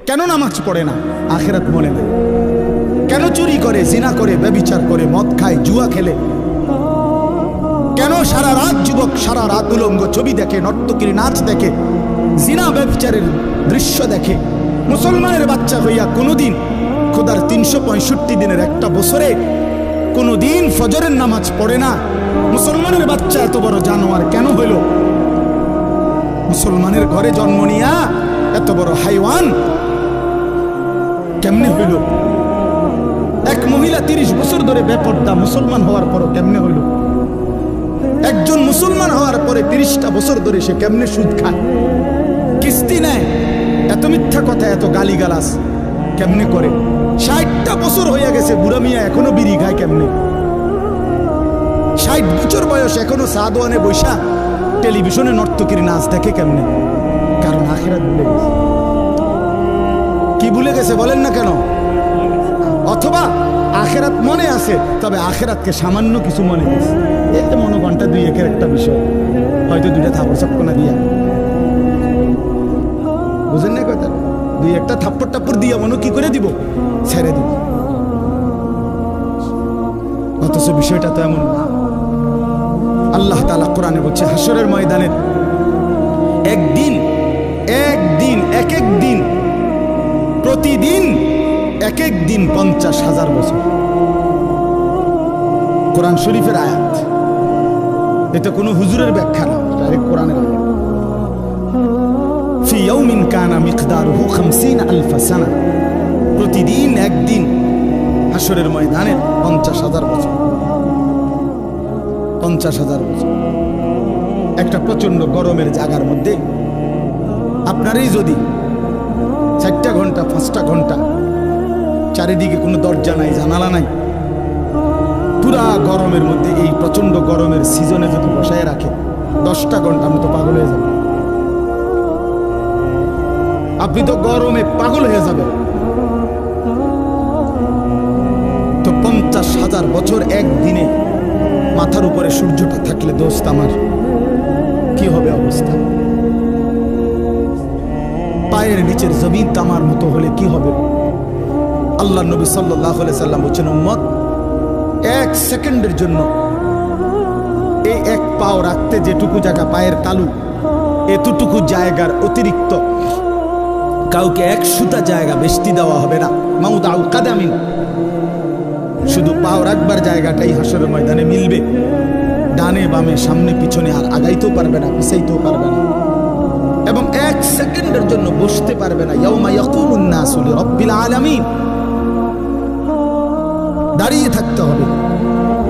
কেন নামাজ পড়ে না? আখিরাত মনে নেই। কেন চুরি করে, জিনা করে, ব্যভিচার করে, মদ খায়, জুয়া খেলে? কেন সারা রাত যুবক সারা রাত উলঙ্গ ছবি দেখে, নর্তকীর নাচ দেখে, জিনা ব্যভিচারের দৃশ্য দেখে? মুসলমানের বাচ্চা হইয়া কোনোদিন খোদার 365 দিনের একটা বছরে কোনোদিন ফজরের নামাজ পড়ে না। মুসলমানের বাচ্চা এত বড় জানোয়ার কেন হইল? মুসলমানের ঘরে জন্ম নিয়া এত বড় হাইওয়ান কেমনে হইল? এক মহিলা 30 বছর ধরে বেপর্দা, মুসলমান হওয়ার পরও কেমনে হইল? একজন মুসলমান হওয়ার পরে 30টা বছর ধরে সে কেমনে সুদ খায়, কিস্তি নেয়, এত মিথ্যা কথা, এত গালিগালাজ কেমনে করে? 60টা বছর হয়ে গেছে, বুড়া মিয়া এখনো বিড়ি খায় কেমনে? 60 বছর বয়স এখনো সাদওয়ানে বৈশা টেলিভিশনে নর্তকীর নাচ দেখে কেমনে? কারণ আখিরাত ভুলে গেছে। কি ভুলে গেছে বলেন না কেন? অথবা আখিরাত মনে আছে, তবে আখিরাতকে সামান্য কিছু মনে গেছে। এই যে মনে ঘন্টা 2-1 একটা বিষয়, হয়তো 2টা থাপড় চাপকোনা দিয়া, বুঝেন না কথা, 2-1টা থাপ্পড় টাপ্পড় দিয়া মনে কি করে দিব, ছেড়ে দিব। অথচ বিষয়টা তো এমন না। আল্লাহ তাআলা কোরআনে বলছে, হাসরের ময়দানে একদিন এক এক দিন প্রতিদিন এক দিন 50,000 বছর। কোরআন শরীফের আয়াত, এটা কোনো হুজুরের ব্যাখ্যা না, ডাইরেক্ট কোরআনের আয়াত। ফি ইয়াউমিন কানা মিকদারুহু 50,000 সানা, প্রতিদিন একদিন হাসরের ময়দানে 50,000 বছর। 50,000 বছর একটা প্রচন্ড গরমের জায়গার মধ্যে আপনারই যদি 4টা ঘন্টা 5টা ঘন্টা চারিদিকে কোনো দরজা নাই, জানালা নাই, পুরা গরমের মধ্যে এই প্রচন্ড গরমের সিজনে যদি বসায় রাখে 10টা ঘন্টা, আমি তো পাগল হয়ে যাব। আপনি তো গরমে পাগল হয়ে যাবেন। তো 50,000 বছর একদিনে মাথার উপরে সূর্যটা থাকলে দোস্ত আমার কি হবে অবস্থা? পায়ের নিচের জমিন তামার মতো হলে কি হবে? আল্লাহ নবী সাল্লাল্লাহু আলাইহি সাল্লাম বলেছেন, উম্মত 1 সেকেন্ডের জন্য এই এক পাও রাখতে যেটুকু জায়গা, পায়ের তালু, এতটুকু জায়গার অতিরিক্ত কাউকে 1 সুতা জায়গা বেশি দেওয়া হবে না। মাউদাউ কাদামিন, শুধু পাও রাখবার জায়গাটাই হাসরের ময়দানে মিলবে। ডানে বামে সামনে পিছনে আর আগাইতেও পারবে না, পিছাইতেও পারবে না, এবং 1 সেকেন্ডের জন্য বসতে পারবে না। ইয়াউমা ইয়াকুমুন নাসু লিরাব্বিল আলামিন, দাঁড়িয়ে থাকতে হবে।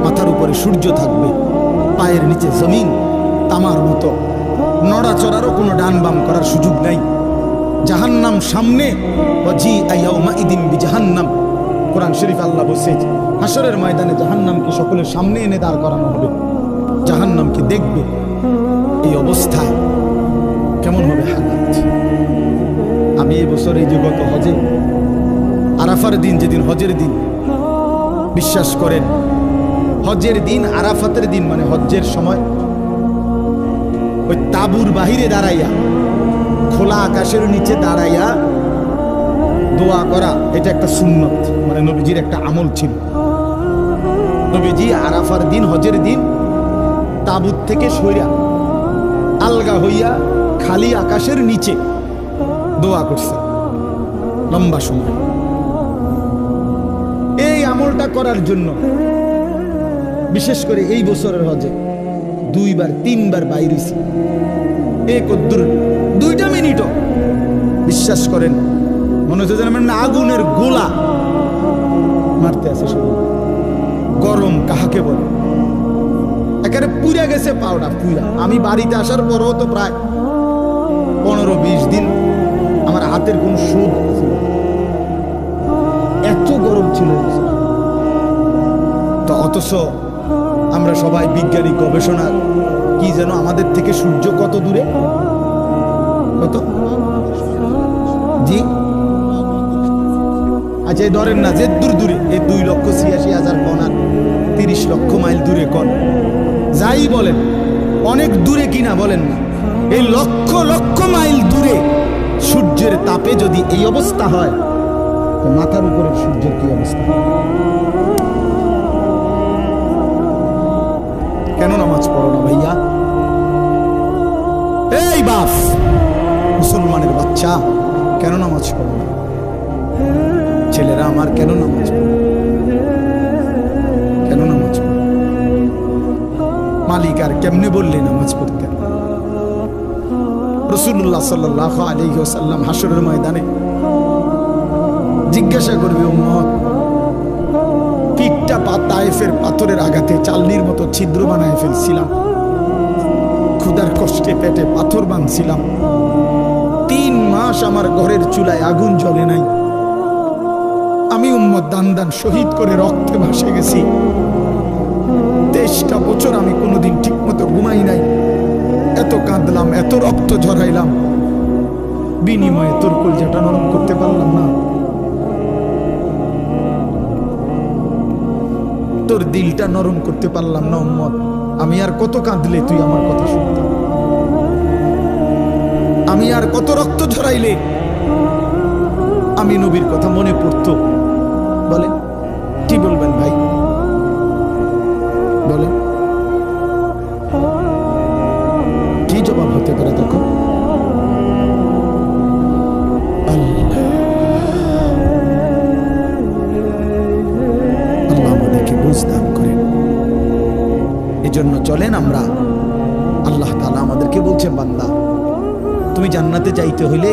মাথার উপরে সূর্য থাকবে, পায়ের নিচে জমিন তামার মতো, নড়াচড়ারও কোনো ডান বাম করার সুযোগ নাই। জাহান্নাম সামনে, ওয়াজিআ ইয়াউমাইদিন বিজাহান্নাম, কোরআন শরীফ আল্লাহ বলছে হাসরের ময়দানে জাহান্নামকে সকলের সামনে এনে দাঁড় করানো হবে, জাহান্নামকে দেখবে। এই অবস্থায় কেমন হবে হালাত? আমি এই বছর এই যে গত হজে আরাফার দিন, যেদিন হজের দিন, বিশ্বাস করেন হজের দিন, আরাফাতের দিন মানে হজ্জের সময়, ওই তাবুর বাহিরে দাঁড়াইয়া, খোলা আকাশের নিচে দাঁড়াইয়া দোয়া করা, এটা একটা সুন্নত, মানে নবীজির একটা আমল ছিল। নবীজি আরাফার দিন, হজের দিন তাবুত থেকে সইরা আলগা হইয়া খালি আকাশের নিচে দোয়া করছে লম্বা সময়। এই আমলটা করার জন্য বিশেষ করে এই বছরের হজে 2-3 বাইর হইছি। এই কদ্দুর 2টা মিনিটও বিশ্বাস করেন মনে হচ্ছে যেন না আগুনের গোলা মারতে আছে। শুধু গরম কাহাকে বলে, একেবারে পুড়ে গেছে পাউডার পুরা। আমি বাড়িতে আসার পরও তো প্রায় 15-20 দিন আমার হাতের কোন সুদ ছিল, এত গরম ছিল। তো অথচ আমরা সবাই বিজ্ঞানী গবেষণা কি যেন আমাদের থেকে সূর্য কত দূরে, কত জি আচ্ছা এই ধরেন না যে দূর দূরে, এই 2,86,000 কণ আর 30 লক্ষ মাইল দূরে কণ, যাই বলেন অনেক দূরে কিনা বলেন না, এই লক্ষ লক্ষ মাইল দূরে সূর্যের তাপে যদি এই অবস্থা হয়, তো মাথার উপরের সূর্যের কি অবস্থা? কেন নামাজ পড়ো না ভাইয়া? এই বাপ, মুসলমানের বাচ্চা, কেন নামাজ পড়ো না? ছেলেরা আমার, কেন নামাজ পড়ো? কেন নামাজ পড়ো? মালিক আর কেমনে বললে নামাজ পড়তে? রাসূলুল্লাহ সাল্লাল্লাহু আলাইহি ওয়াসাল্লাম হাশরের ময়দানে জিজ্ঞাসা করবে, উম্মত, পিঠটা তায়েফের পাথরের আঘাতে চালনির মতো ছিদ্র বানায় ফেলছিলাম, ক্ষুধার কষ্টে পেটে পাথর বাঁধছিলাম, 3 মাস আমার ঘরের চুলায় আগুন জ্বলে নাই, আমি উম্মত দান দান শহীদ করে রক্তে ভাসে গেছি, 23টা বছর আমি কোনোদিন ঠিক মতো ঘুমাই নাই, এত কাঁদলাম, এত রক্ত ঝরাইলাম, বিনিময়ে তোর কলজাটা নরম করতে পারলাম না, তোর দিলটা নরম করতে পারলাম না উম্মত। আমি আর কত কাঁদলে তুই আমার কথা শুনতে? আমি আর কত রক্ত ঝরাইলে আমি নবীর কথা মনে পড়তো? বলেন, কি বলবেন ভাই? বলেন, কি জবাব হতে পারে তখন? আল্লাহ আমাদেরকে বুঝ দান করেন। এজন্য চলেন আমরা, আল্লাহ তাআলা আমাদেরকে বলছে, বান্দা, তুমি জান্নাতে যাইতে হইলে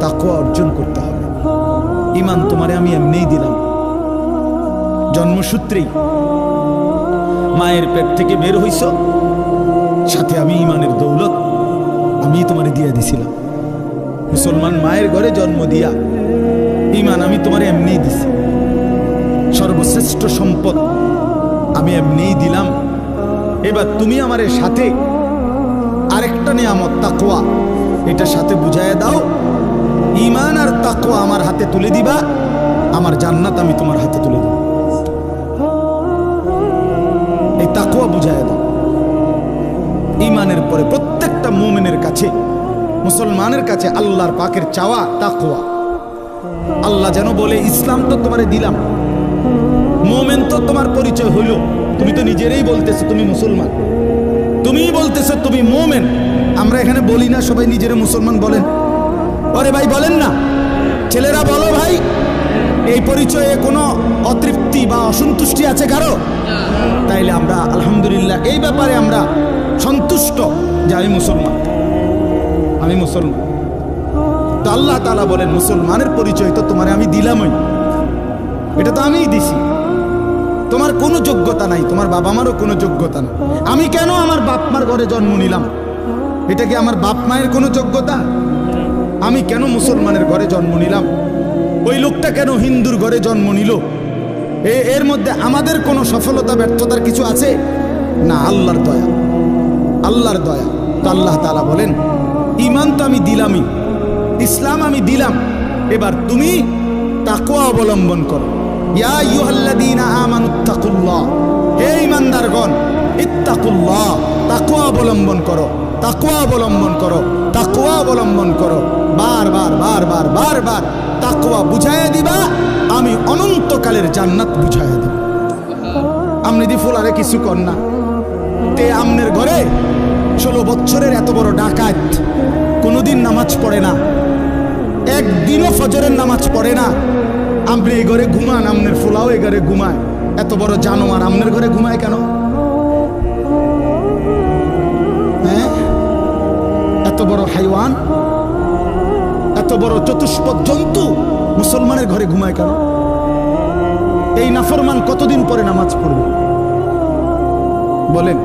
তাকওয়া অর্জন করতে হবে। ঈমান তোমারে আমি এমনিই দিলাম, জন্মসূত্রেই মায়ের পেট থেকে বের হইছ, সাথে আমি ঈমানের দৌলত আমি তোমারে দিয়ে দিছিলাম। মুসলমান মায়ের ঘরে জন্ম দিয়া ঈমান আমি তোমারে এমনিই দিছি, সর্বশ্রেষ্ঠ সম্পদ আমি এমনিই দিলাম। এবার তুমি আমার সাথে আরেকটা নিয়ামত তাকওয়া, এটা সাথে বুঝাইয়া দাও, ঈমান আর তাকওয়া আমার হাতে তুলে দিবা, আমার জান্নাত আমি তোমার হাতে তুলে দেব। এই তাকওয়া বুঝাইয়া দাও। ঈমানের পরে প্রত্যেকটা মুমিনের কাছে, মুসলমানের কাছে আল্লাহর পাকের চাওয়া তাকওয়া। আল্লাহ যেন বলে, ইসলাম তো তোমারে দিলাম, মুমিন তো তোমার পরিচয় হইল, তুমি তো নিজেরই বলতেছো তুমি মুসলমান, তুমিই বলতেছো তুমি মুমিন। আমরা এখানে বলি না সবাই নিজেরা মুসলমান বলেন? আরে ভাই বলেন না, ছেলেরা বলো ভাই, এই পরিচয়ে কোনো অতৃপ্তি বা অসন্তুষ্টি আছে কারো? তাইলে আমরা আলহামদুলিল্লাহ এই ব্যাপারে আমরা সন্তুষ্ট যে আমি মুসলমান, আমি মুসলমান। তো আল্লাহ তাআলা বলেন, মুসলমানের পরিচয় তো তোমারে আমি দিলামই, এটা তো আমিই দিছি, তোমার কোনো যোগ্যতা নাই, তোমার বাবা মারও কোনো যোগ্যতা নাই। আমি কেন আমার বাপ মার ঘরে জন্ম নিলাম? এটা কি আমার বাপ মায়ের কোনো যোগ্যতা? আমি কেন মুসলমানের ঘরে জন্ম নিলাম? ওই লোকটা কেন হিন্দুর ঘরে জন্ম নিল? এর মধ্যে আমাদের কোনো সফলতা ব্যর্থতার কিছু আছে? না, আল্লাহর দয়া, আল্লাহর দয়া। তো আল্লাহ তাআলা বলেন, ঈমান তো আমি দিলামই, ইসলাম আমি দিলাম, এবার তুমি তাকওয়া অবলম্বন করো। ইয়া আইয়ুহাল্লাযীনা আমানুত্তাকুল্লাহ, হে ঈমানদারগণ, ইত্তাকুল্লাহ, তাকওয়া অবলম্বন করো, তাকওয়া অবলম্বন করো, তাকওয়া অবলম্বন করো। বারবার বারবার বারবার তাকওয়া বুঝাইয়া দিবা, আমি অনন্তকালের জান্নাত বুঝাইয়া দেব। আমনি দি ফুলারে কিছু কর না, তে আমনের ঘরে 16 বছরের এত বড় ডাকাত কোনোদিন নামাজ পড়ে না, একদিনও ফজরের নামাজ পড়ে না, আপনি এই ঘরে ঘুমান, আমনের ফুলাও এই ঘরে ঘুমায়, এত বড় জানোয়ার আমনের ঘরে ঘুমায় কেন? হ্যাঁ, এত বড় হাইওয়ান, এত বড় চতুষ্পদ জন্তু মুসলমানের ঘরে ঘুমায় কেন? এই নাফরমান কতদিন পরে নামাজ পড়বে বলেন?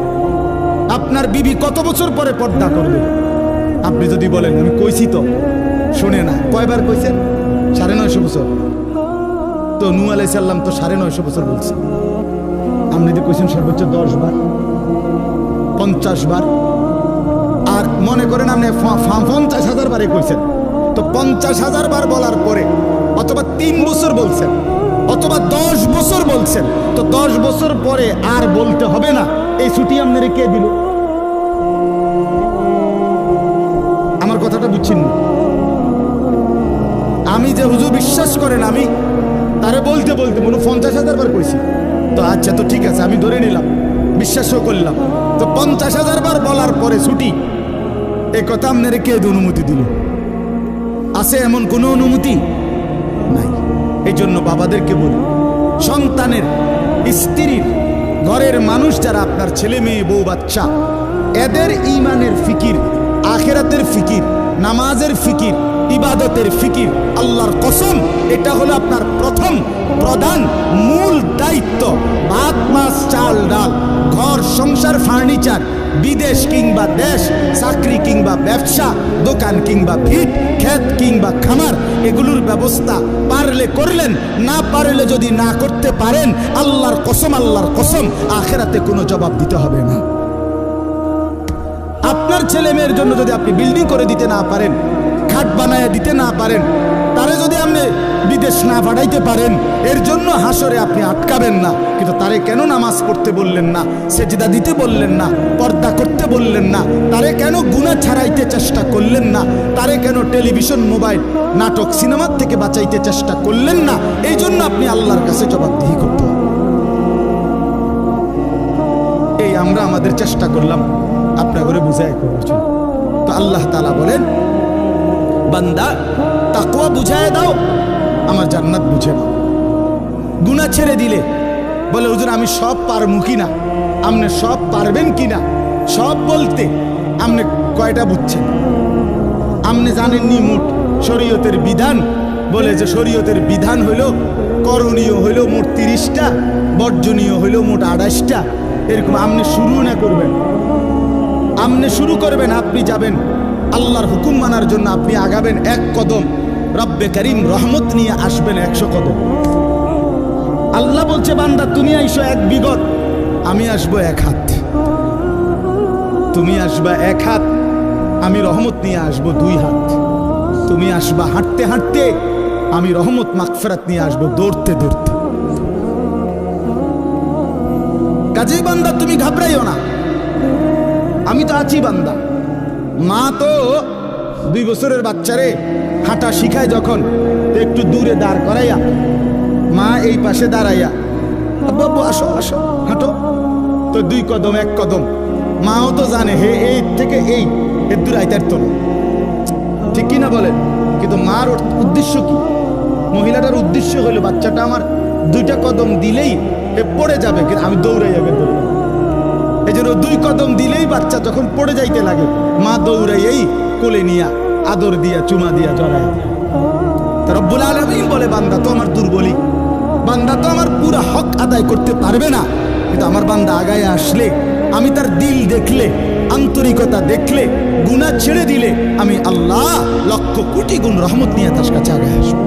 আপনার বিবি কত বছর পরে পর্দা করবে? আপনি যদি বলেন আমি কইছি তো, শুনে না, কয়বার কইছেন? 950 বছর। তো নূহ আলাইহিস সালাম তো 950 বছর বলছে, আপনি যদি কইছেন সর্বোচ্চ 10 বার, 50 বার, আর মনে করেন আপনি 50,000 বারে কইছেন, তো 50,000 বার বলার পরে অথবা 3 বছর বলছেন অথবা 10 বছর বলছেন, তো 10 বছর পরে আর বলতে হবে না, এই ছুটি আপনারে কে দিল? আমার কথাটা বুঝছেন না? আমি যে হুজুর বিশ্বাস করেন, আমি তারে বলতে বলতে মনে 50,000 বার কইছি। তো আচ্ছা, তো ঠিক আছে, আমি ধরে নিলাম, বিশ্বাসও করলাম। তো 50,000 বার বলার পরে ছুটি, এ কথা আপনারে কে অনুমতি দিল? আছে এমন কোনো অনুমতি নাই। এই জন্য বাবাদেরকে বলি, সন্তানের, স্ত্রীর, ঘরের মানুষ যারা আপনার ছেলে মেয়ে বউ বাচ্চা, এদের ঈমানের ফিকির, আখিরাতের ফিকির, নামাজের ফিকির, ইবাদতের ফিকির, আল্লাহর কসম এটা হলো আপনার প্রথম প্রধান মূল দায়িত্ব। ভাত মাছ চাল ডাল, ঘর সংসার ফার্নিচার, বিদেশ কিংবা দেশ, চাকরি কিংবা ব্যবসা, দোকান কিংবা ভিট, ক্ষেত কিংবা খামার, এগুলোর ব্যবস্থা পারলে করলেন, না পারলে যদি না করতে পারেন, আল্লাহর কসম আখিরাতে কোনো জবাব দিতে হবে না। আপনার ছেলে মেয়ের জন্য যদি আপনি বিল্ডিং করে দিতে না পারেন, খাট বানায় দিতে না পারেন, তারে যদি আপনি বিদেশ না পাঠাইতে পারেন, এর জন্য হাসরে আপনি আটকাবেন না। কিন্তু তারে কেন নামাজ পড়তে বললেন না, সেজদা দিতে বললেন না, পর্দা করতে বললেন না, তারে কেন গুনাহ ছাড়াইতে চেষ্টা করলেন না, তারে কেন টেলিভিশন, মোবাইল, নাটক, সিনেমার থেকে বাঁচাইতে চেষ্টা করলেন না, এই জন্য আপনি আল্লাহর কাছে জবাবদিহি করতে হবে। এই আমরা আমাদের চেষ্টা করলাম আপনার ঘরে বুঝাই করার জন্য। তো আল্লাহ তাআলা বলেন, বান্দা তাকওয়া বুঝায় দাও, আমার জান্নাত বুঝে নাও। গুনাহ ছেড়ে দিলে বলে, হুজুর আমি সব পারমু কিনা? আপনি সব পারবেন কিনা? সব বলতে আপনি কয়টা বুঝছেন? আপনি জানেননি মোট শরীয়তের বিধান? বলে যে শরীয়তের বিধান হইল, করণীয় হইল মোট 30টা, বর্জনীয় হইল মোট 28টা। এরকম আপনি শুরু না করবেন, আপনি শুরু করবেন, আপনি যাবেন আল্লাহর হুকুম মানার জন্য, আপনি আগাবেন 1 কদম, রব্বে করিম রহমত নিয়ে আসবেন 100 কদম। আল্লাহ বলছে, বান্দা তুমি আইসো 1 বিগত, আমি আসবো 1 হাত। তুমি আসবা 1 হাত, আমি রহমত নিয়ে আসবো 2 হাত। তুমি আসবা হাঁটতে হাঁটতে, আমি রহমত মাগফিরাত নিয়ে আসবো দৌড়তে দৌড়তে। কাজেই বান্দা তুমি ঘাবড়াইও না, আমি তো আছি বান্দা। মা তো 2 বছরের বাচ্চারে হাঁটা শিখায় যখন, একটু দূরে দাঁড় করাইয়া, মা এই পাশে দাঁড়াইয়া, আব্বু আব্বু আসো আসো হাঁটো, তো 2 কদম 1 কদম। মাও তো জানে হে এই থেকে এই এর দূর আইতার তো, ঠিক কিনা বলেন? কিন্তু মার উদ্দেশ্য কি? মহিলাটার উদ্দেশ্য হলো বাচ্চাটা আমার 2টা কদম দিলেই এ পড়ে যাবে, কিন্তু আমি দৌড়াই আগে দৌড়াই। এই জন্য 2 কদম দিলেই বাচ্চা যখন পড়ে যাইতে লাগে, মা দৌড়াইয়েই কোলে নিয়া, আদর দিয়া, চুমা দিয়া, জড়াই দিয়া। রব্বুল আলামিন বলে, বান্দা তো আমার দুর্বলী, বান্দা তো আমার পুরা হক আদায় করতে পারবে না, কিন্তু আমার বান্দা আগায় আসলে, আমি তার দিল দেখলে, আন্তরিকতা দেখলে, গুনাহ ছেড়ে দিলে, আমি আল্লাহ লক্ষ কোটি গুণ রহমত নিয়ে তার কাছে আগায় আসবো।